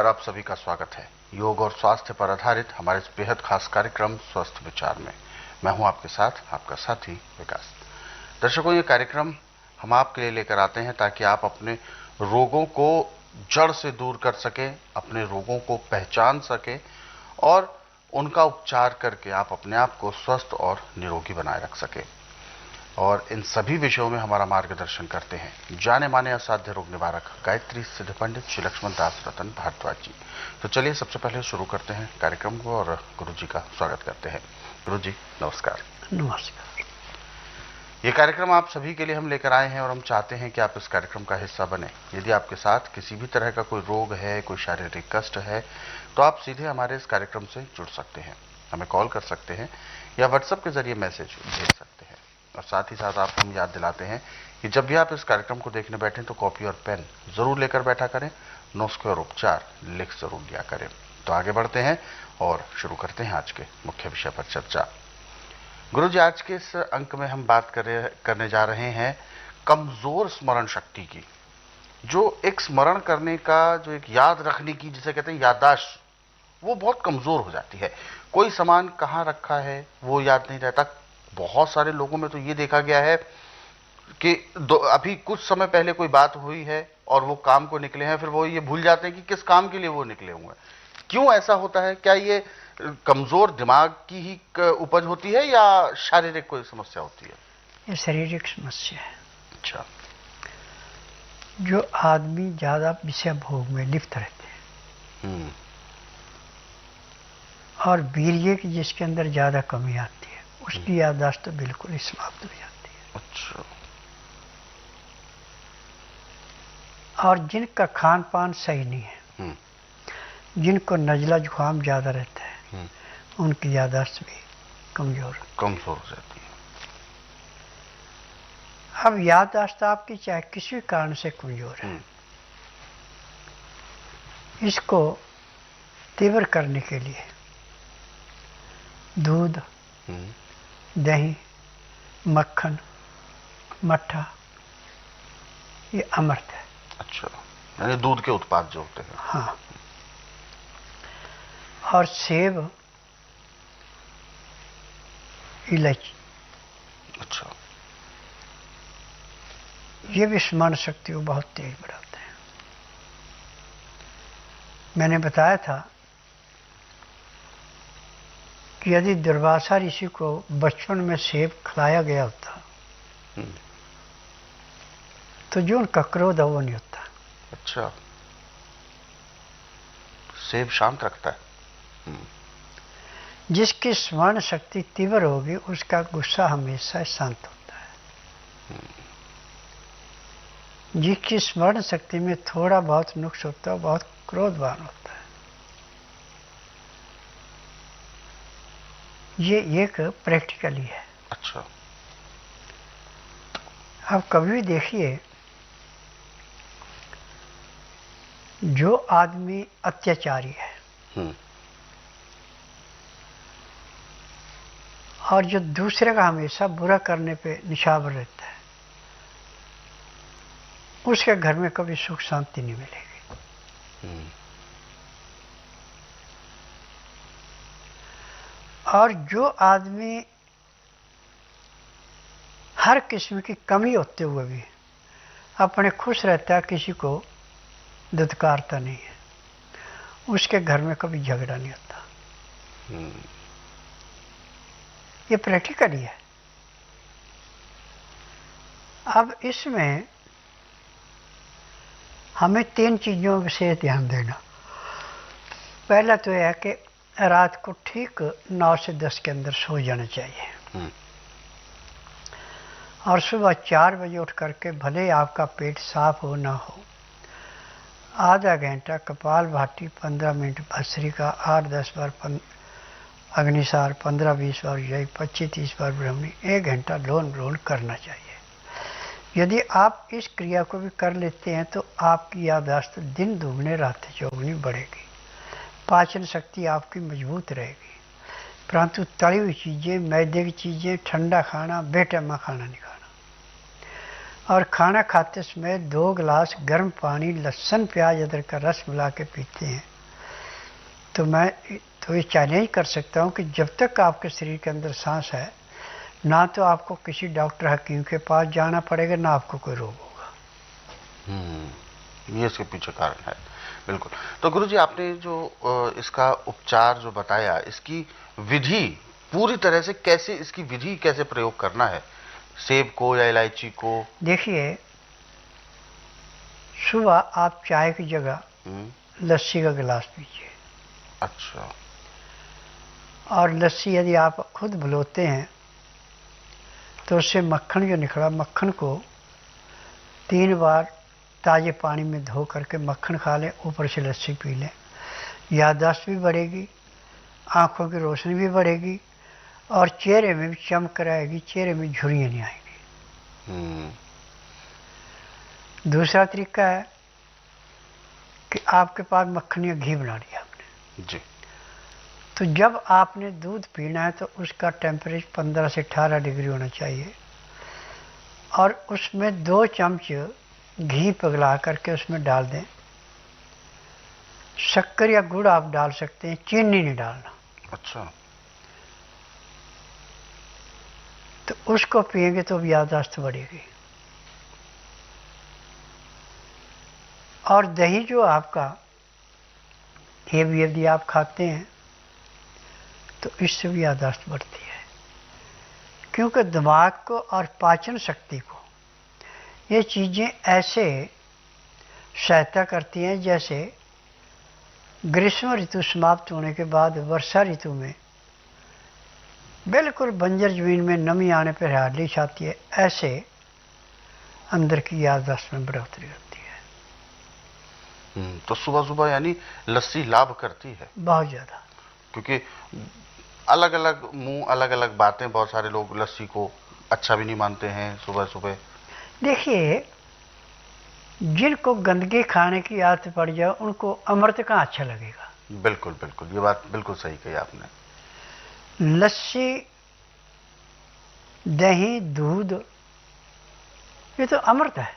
नमस्कार, आप सभी का स्वागत है योग और स्वास्थ्य पर आधारित हमारे इस बेहद खास कार्यक्रम स्वस्थ विचार में। मैं हूं आपके साथ आपका साथी विकास। दर्शकों, ये कार्यक्रम हम आपके लिए लेकर आते हैं ताकि आप अपने रोगों को जड़ से दूर कर सकें, अपने रोगों को पहचान सकें और उनका उपचार करके आप अपने आप को स्वस्थ और निरोगी बनाए रख सकें। और इन सभी विषयों में हमारा मार्गदर्शन करते हैं जाने माने असाध्य रोग निवारक गायत्री सिद्ध पंडित श्री लक्ष्मण दास रतन भारद्वाज जी। तो चलिए सबसे पहले शुरू करते हैं कार्यक्रम को और गुरु जी का स्वागत करते हैं। गुरु जी नमस्कार। नमस्कार। ये कार्यक्रम आप सभी के लिए हम लेकर आए हैं और हम चाहते हैं कि आप इस कार्यक्रम का हिस्सा बने। यदि आपके साथ किसी भी तरह का कोई रोग है, कोई शारीरिक कष्ट है, तो आप सीधे हमारे इस कार्यक्रम से जुड़ सकते हैं, हमें कॉल कर सकते हैं या व्हाट्सएप के जरिए मैसेज भेज सकते हैं। और साथ ही साथ आपको हम याद दिलाते हैं कि जब भी आप इस कार्यक्रम को देखने बैठें तो कॉपी और पेन जरूर लेकर बैठा करें, नुस्खे और उपचार लिख जरूर लिया करें। तो आगे बढ़ते हैं और शुरू करते हैं आज के मुख्य विषय पर चर्चा। गुरु जी, आज के इस अंक में हम बात करने जा रहे हैं कमजोर स्मरण शक्ति की। जो एक स्मरण करने का, जो एक याद रखने की, जिसे कहते हैं याददाश्त, वो बहुत कमजोर हो जाती है। कोई सामान कहाँ रखा है वो याद नहीं रहता। बहुत सारे लोगों में तो ये देखा गया है कि अभी कुछ समय पहले कोई बात हुई है और वो काम को निकले हैं, फिर वो ये भूल जाते हैं कि किस काम के लिए वो निकले हुए हैं। क्यों ऐसा होता है? क्या ये कमजोर दिमाग की ही उपज होती है या शारीरिक कोई समस्या होती है? ये शारीरिक समस्या है। अच्छा। जो आदमी ज्यादा विषय भोग में लिप्त रहते हैं और वीर्य की जिसके अंदर ज्यादा कमी आती है, उसकी याददाश्त तो बिल्कुल ही समाप्त हो जाती है। अच्छा। और जिनका खान पान सही नहीं है, जिनको नजला जुकाम ज्यादा रहता है, उनकी याददाश्त भी कमजोर हो जाती है। अब याददाश्त आपकी चाहे किसी भी कारण से कमजोर है, इसको तीव्र करने के लिए दूध, दही, मक्खन, मट्ठा ये अमृत है। अच्छा, यानी दूध के उत्पाद जो होते हैं। हाँ। और सेब, इलायची। अच्छा। ये भी स्मरण शक्ति को बहुत तेज बढ़ाते हैं। मैंने बताया था कि यदि दुर्वासा ऋषि को बचपन में सेब खिलाया गया होता तो जो उनका क्रोध है वो नहीं होता। अच्छा, सेब शांत रखता है। जिसकी स्मरण शक्ति तीव्र होगी उसका गुस्सा हमेशा शांत होता है। जिसकी स्मरण शक्ति में थोड़ा बहुत नुक्स होता है, बहुत क्रोधवान होता है। ये एक प्रैक्टिकली है। अच्छा। अब कभी भी देखिए, जो आदमी अत्याचारी है और जो दूसरे का हमेशा बुरा करने पे निशावर रहता है, उसके घर में कभी सुख शांति नहीं मिलेगी। और जो आदमी हर किस्म की कमी होते हुए भी अपने खुश रहता है, किसी को दुत्कारता नहीं है, उसके घर में कभी झगड़ा नहीं होता। ये प्रैक्टिकल ही है। अब इसमें हमें 3 चीजों से ध्यान देना। पहला तो यह है कि रात को ठीक 9 से 10 के अंदर सो जाना चाहिए और सुबह 4 बजे उठ करके, भले आपका पेट साफ हो ना हो, आधा घंटा कपालभाति, 15 मिनट भस्त्रिका, 8-10 बार अग्निसार, 15-20 बार यही, 25-30 बार ब्राह्मणी, 1 घंटा लोन ब्रोन करना चाहिए। यदि आप इस क्रिया को भी कर लेते हैं तो आपकी याददाश्त दिन दुगने रात चौगुनी बढ़ेगी, पाचन शक्ति आपकी मजबूत रहेगी। परंतु तली हुई चीज़ें, मैदे की चीज़ें, ठंडा खाना, बेटमा खाना नहीं खाना। और खाना खाते समय 2 गिलास गर्म पानी, लहसुन, प्याज, अदरक का रस मिला के पीते हैं, तो मैं तो ये चैलेंज कर सकता हूँ कि जब तक आपके शरीर के अंदर सांस है, ना तो आपको किसी डॉक्टर हकीम के पास जाना पड़ेगा, ना आपको कोई रोग होगा। ये इसके पीछे कारण है। बिल्कुल। तो गुरुजी, आपने जो इसका उपचार जो बताया, इसकी विधि पूरी तरह से कैसे, इसकी विधि कैसे प्रयोग करना है, सेब को या इलायची को? देखिए, सुबह आप चाय की जगह लस्सी का गिलास पीजिए। अच्छा। और लस्सी यदि आप खुद बुलोते हैं तो उससे मक्खन जो निकला, मक्खन को 3 बार ताजे पानी में धो करके मक्खन खा लें, ऊपर से लस्सी पी लें। याददाश्त भी बढ़ेगी, आंखों की रोशनी भी बढ़ेगी और चेहरे में भी चमक रहेगी, चेहरे में झुर्रियाँ नहीं आएंगी। दूसरा तरीका है कि आपके पास मक्खन या घी बना लिया आपने जी, तो जब आपने दूध पीना है तो उसका टेम्परेचर 15 से 18 डिग्री होना चाहिए और उसमें 2 चम्मच घी पिघला करके उसमें डाल दें। शक्कर या गुड़ आप डाल सकते हैं, चीनी नहीं डालना। अच्छा। तो उसको पिएंगे तो याददाश्त बढ़ेगी। और दही जो आपका, ये भी यदि आप खाते हैं तो इससे भी याददाश्त बढ़ती है, क्योंकि दिमाग को और पाचन शक्ति को ये चीज़ें ऐसे सहायता करती हैं जैसे ग्रीष्म ऋतु समाप्त होने के बाद वर्षा ऋतु में बिल्कुल बंजर जमीन में नमी आने पर हरियाली छाती है, ऐसे अंदर की याददाश्त में बढ़ोतरी होती है। तो सुबह सुबह यानी लस्सी लाभ करती है बहुत ज़्यादा, क्योंकि अलग अलग मुंह, अलग अलग बातें, बहुत सारे लोग लस्सी को अच्छा भी नहीं मानते हैं सुबह सुबह। देखिए, जिनको गंदगी खाने की आदत पड़ जाए उनको अमृत कहाँ अच्छा लगेगा। बिल्कुल बिल्कुल, ये बात बिल्कुल सही कही आपने। लस्सी, दही, दूध, ये तो अमृत है।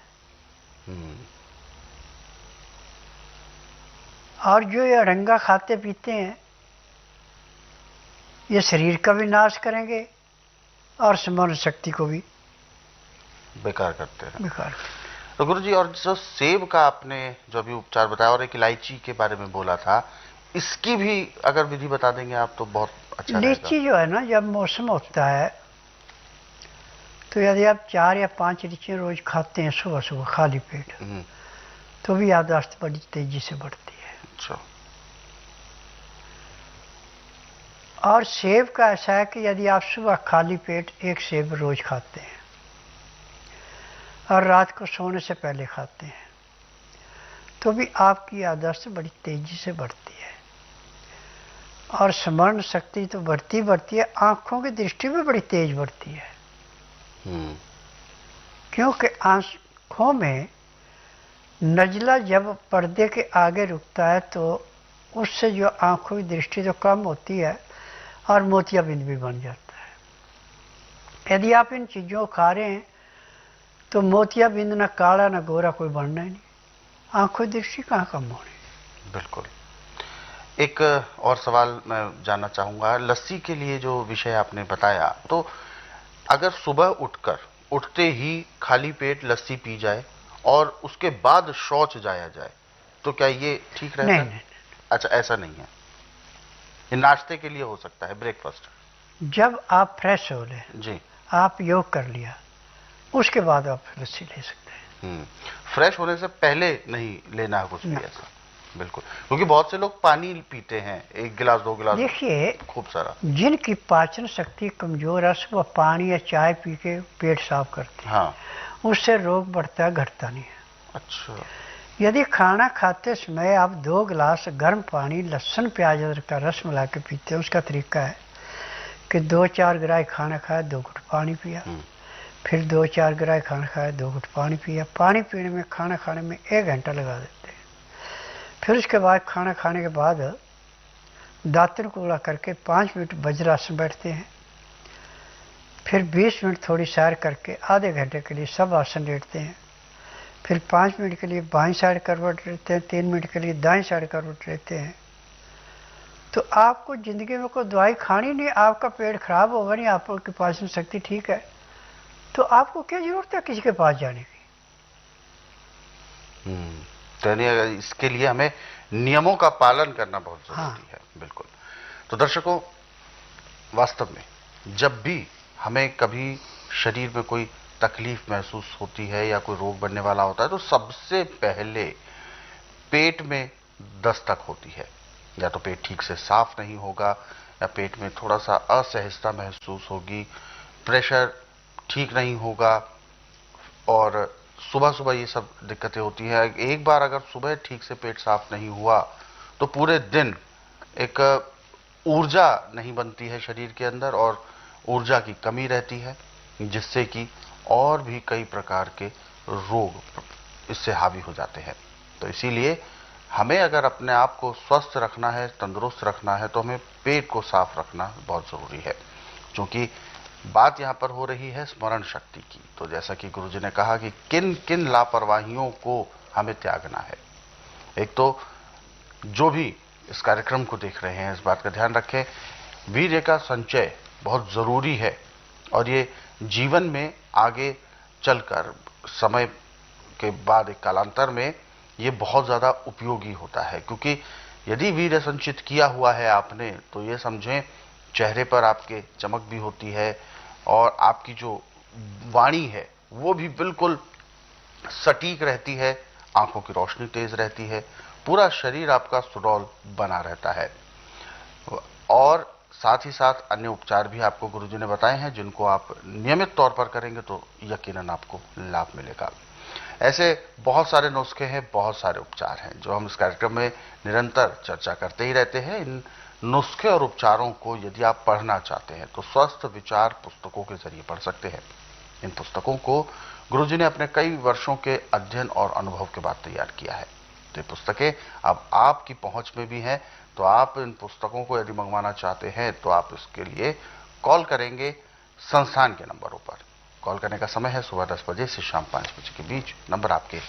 और जो ये अरंगा खाते पीते हैं, ये शरीर का भी नाश करेंगे और स्मरण शक्ति को भी बेकार करते हैं। बेकार। तो गुरुजी, और जो सेब का आपने जो अभी उपचार बताया और एक इलायची के बारे में बोला था, इसकी भी अगर विधि बता देंगे आप तो बहुत अच्छा रहेगा। लीची जो है ना, जब मौसम होता है तो यदि आप 4 या 5 लीचियाँ रोज खाते हैं सुबह सुबह खाली पेट, तो भी याददाश्त बड़ी तेजी से बढ़ती है। अच्छा। और सेब का ऐसा है कि यदि आप सुबह खाली पेट 1 सेब रोज खाते हैं और रात को सोने से पहले खाते हैं, तो भी आपकी याददाश्त बड़ी तेजी से बढ़ती है और स्मरण शक्ति तो बढ़ती है, आंखों की दृष्टि भी बड़ी तेज बढ़ती है। क्योंकि आंखों में नजला जब पर्दे के आगे रुकता है तो उससे जो आंखों की दृष्टि तो कम होती है और मोतियाबिंद भी बन जाता है। यदि आप इन चीज़ों को खा रहे हैं तो मोतियाबिंद ना काला ना गोरा कोई बनना ही नहीं, आंखों की दृष्टि कहाँ कम होनी। बिल्कुल। एक और सवाल मैं जानना चाहूँगा, लस्सी के लिए जो विषय आपने बताया, तो अगर सुबह उठते ही खाली पेट लस्सी पी जाए और उसके बाद शौच जाया जाए, तो क्या ये ठीक रहता है? नहीं। अच्छा, ऐसा नहीं है, ये नाश्ते के लिए हो सकता है, ब्रेकफास्ट। जब आप फ्रेश हो ले जी, आप योग कर लिया, उसके बाद आप लस्सी ले सकते हैं। फ्रेश होने से पहले नहीं लेना है कुछ भी ऐसा। बिल्कुल, क्योंकि बहुत से लोग पानी पीते हैं, 1 गिलास 2 गिलास, देखिए, खूब सारा। जिनकी पाचन शक्ति कमजोर है सुबह पानी या चाय पी के पेट साफ करते हैं, हाँ। उससे रोग बढ़ता है, घटता नहीं है। अच्छा। यदि खाना खाते समय आप 2 गिलास गर्म पानी, लहसुन, प्याज, अदरक का रस मिला के पीते हैं, उसका तरीका है कि 2-4 गिराई खाना खाया, 2 घुट पानी पिया, फिर 2-4 गिराई खाना खाया, 2 घुट पानी पिया। पानी पीने में, खाना खाने में 1 घंटा लगा देते हैं। फिर उसके बाद खाना खाने के बाद दातन को उड़ा करके 5 मिनट वज्रासन बैठते हैं, फिर 20 मिनट थोड़ी सैर करके आधे घंटे के लिए सब आसन लेटते हैं। फिर 5 मिनट के लिए बाईं साइड करवट लेते हैं, 3 मिनट के लिए दाईं साइड करवट लेते हैं। तो आपको ज़िंदगी में कोई दवाई खानी नहीं, आपका पेट खराब होगा नहीं, आपकी पाचन शक्ति ठीक है, तो आपको क्या जरूरत है किसी के पास जाने की। तो यानी इसके लिए हमें नियमों का पालन करना बहुत जरूरी है। बिल्कुल। तो दर्शकों, वास्तव में जब भी हमें कभी शरीर में कोई तकलीफ महसूस होती है या कोई रोग बनने वाला होता है, तो सबसे पहले पेट में दस्तक होती है। या तो पेट ठीक से साफ नहीं होगा, या पेट में थोड़ा सा असहजता महसूस होगी, प्रेशर ठीक नहीं होगा, और सुबह सुबह ये सब दिक्कतें होती है। एक बार अगर सुबह ठीक से पेट साफ नहीं हुआ तो पूरे दिन एक ऊर्जा नहीं बनती है शरीर के अंदर, और ऊर्जा की कमी रहती है, जिससे कि और भी कई प्रकार के रोग इससे हावी हो जाते हैं। तो इसीलिए हमें अगर अपने आप को स्वस्थ रखना है, तंदुरुस्त रखना है, तो हमें पेट को साफ रखना बहुत जरूरी है। क्योंकि बात यहाँ पर हो रही है स्मरण शक्ति की। तो जैसा कि गुरुजी ने कहा कि किन किन लापरवाहियों को हमें त्यागना है। एक तो जो भी इस कार्यक्रम को देख रहे हैं, इस बात का ध्यान रखें, वीर्य का संचय बहुत जरूरी है, और ये जीवन में आगे चलकर समय के बाद एक कालांतर में ये बहुत ज़्यादा उपयोगी होता है। क्योंकि यदि वीर्य संचित किया हुआ है आपने, तो ये समझें चेहरे पर आपके चमक भी होती है, और आपकी जो वाणी है वो भी बिल्कुल सटीक रहती है, आंखों की रोशनी तेज रहती है, पूरा शरीर आपका सुडौल बना रहता है। और साथ ही साथ अन्य उपचार भी आपको गुरुजी ने बताए हैं, जिनको आप नियमित तौर पर करेंगे तो यकीनन आपको लाभ मिलेगा। ऐसे बहुत सारे नुस्खे हैं, बहुत सारे उपचार हैं, जो हम इस कार्यक्रम में निरंतर चर्चा करते ही रहते हैं। इन नुस्खे और उपचारों को यदि आप पढ़ना चाहते हैं तो स्वस्थ विचार पुस्तकों के जरिए पढ़ सकते हैं। इन पुस्तकों को गुरुजी ने अपने कई वर्षों के अध्ययन और अनुभव के बाद तैयार किया है। तो ये पुस्तकें अब आपकी पहुंच में भी हैं। तो आप इन पुस्तकों को यदि मंगवाना चाहते हैं तो आप इसके लिए कॉल करेंगे संस्थान के नंबरों पर। कॉल करने का समय है सुबह 10 बजे से शाम 5 बजे के बीच। नंबर आपके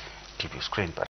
टीवी स्क्रीन पर